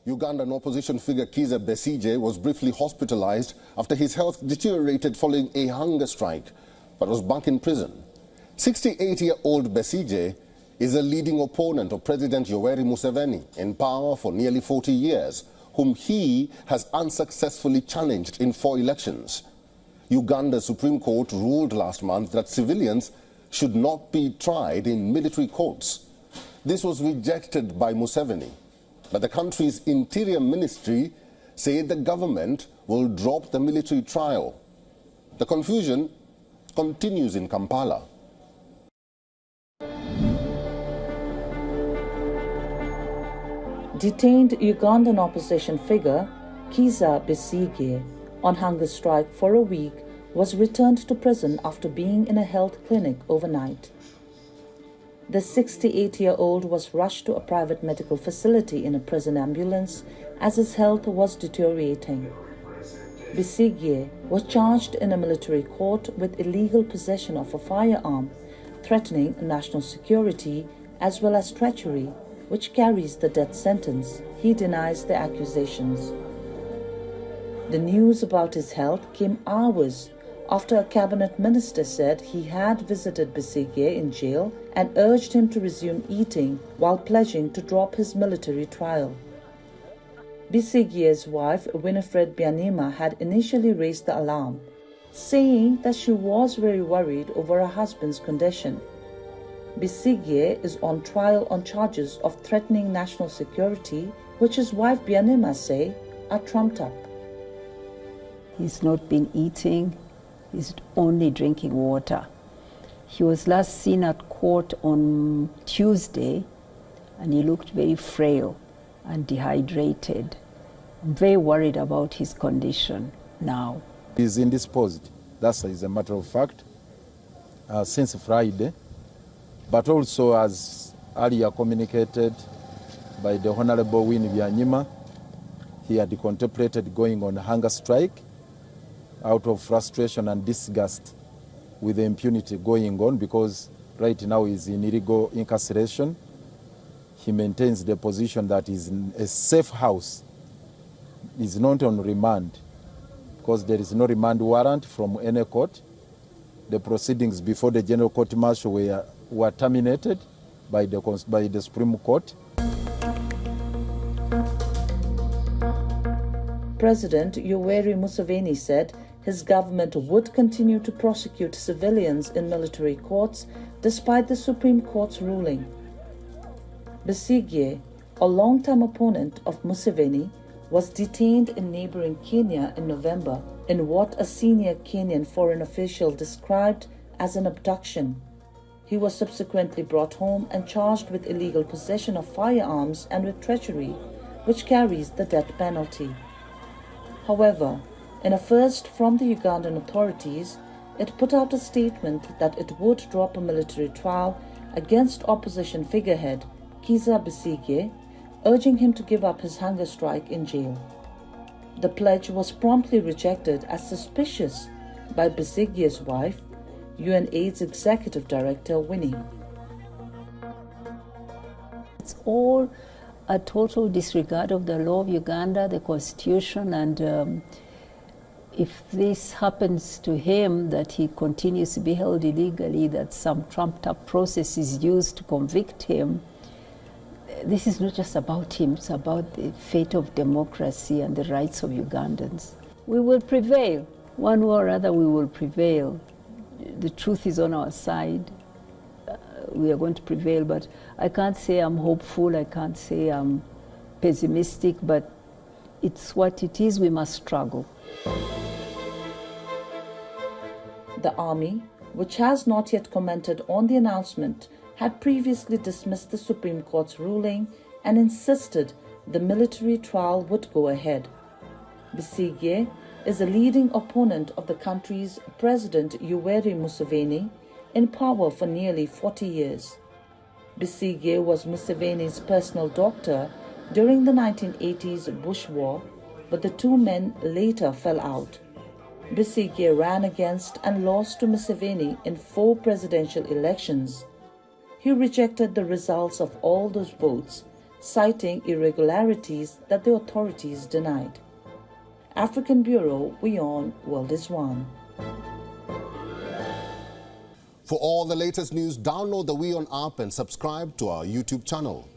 Ugandan opposition figure Kizza Besigye was briefly hospitalised after his health deteriorated following a hunger strike, but was back in prison. 68-year-old Besigye is a leading opponent of President Yoweri Museveni, in power for nearly 40 years, whom he has unsuccessfully challenged in 4 elections. Uganda's Supreme Court ruled last month that civilians should not be tried in military courts. This was rejected by Museveni, but the country's Interior Ministry said the government will drop the military trial. The confusion continues in Kampala. Detained Ugandan opposition figure Kizza Besigye, on hunger strike for a week, was returned to prison after being in a health clinic overnight. The 68-year-old was rushed to a private medical facility in a prison ambulance as his health was deteriorating. Besigye was charged in a military court with illegal possession of a firearm, threatening national security, as well as treachery, which carries the death sentence. He denies the accusations. The news about his health came hours after a cabinet minister said he had visited Besigye in jail and urged him to resume eating while pledging to drop his military trial. Besigye's wife, Winnie Byanyima, had initially raised the alarm, saying that she was very worried over her husband's condition. Besigye is on trial on charges of threatening national security, which his wife Byanyima say are trumped up. He's not been eating, he's only drinking water. He was last seen at court on Tuesday and he looked very frail and dehydrated. I'm very worried about his condition now. He's indisposed, that is a matter of fact, since Friday, but also as earlier communicated by the Honorable Winnie Byanyima, he had contemplated going on a hunger strike out of frustration and disgust with the impunity going on, because right now he's in illegal incarceration. He maintains the position that he's in a safe house. He's not on remand because there is no remand warrant from any court. The proceedings before the General Court Martial were terminated by the Supreme Court. President Yoweri Museveni said his government would continue to prosecute civilians in military courts despite the Supreme Court's ruling. Besigye, a long-time opponent of Museveni, was detained in neighboring Kenya in November in what a senior Kenyan foreign official described as an abduction. He was subsequently brought home and charged with illegal possession of firearms and with treachery, which carries the death penalty. However, in a first from the Ugandan authorities, it put out a statement that it would drop a military trial against opposition figurehead Kizza Besigye, urging him to give up his hunger strike in jail. The pledge was promptly rejected as suspicious by Besigye's wife, UNAIDS Executive Director Winnie. It's all a total disregard of the law of Uganda, the Constitution, and if this happens to him, that he continues to be held illegally, that some trumped-up process is used to convict him, this is not just about him, it's about the fate of democracy and the rights of Ugandans. We will prevail. One way or other, we will prevail. The truth is on our side. We are going to prevail, but I can't say I'm hopeful, I can't say I'm pessimistic, but it's what it is. We must struggle. The army, which has not yet commented on the announcement, had previously dismissed the Supreme Court's ruling and insisted the military trial would go ahead. Besigye is a leading opponent of the country's President Yoweri Museveni, in power for nearly 40 years. Besigye was Museveni's personal doctor during the 1980s Bush War, but the two men later fell out. Besigye ran against and lost to Museveni in 4 presidential elections. He rejected the results of all those votes, citing irregularities that the authorities denied. African Bureau, WION World is One. For all the latest news, download the WION app and subscribe to our YouTube channel.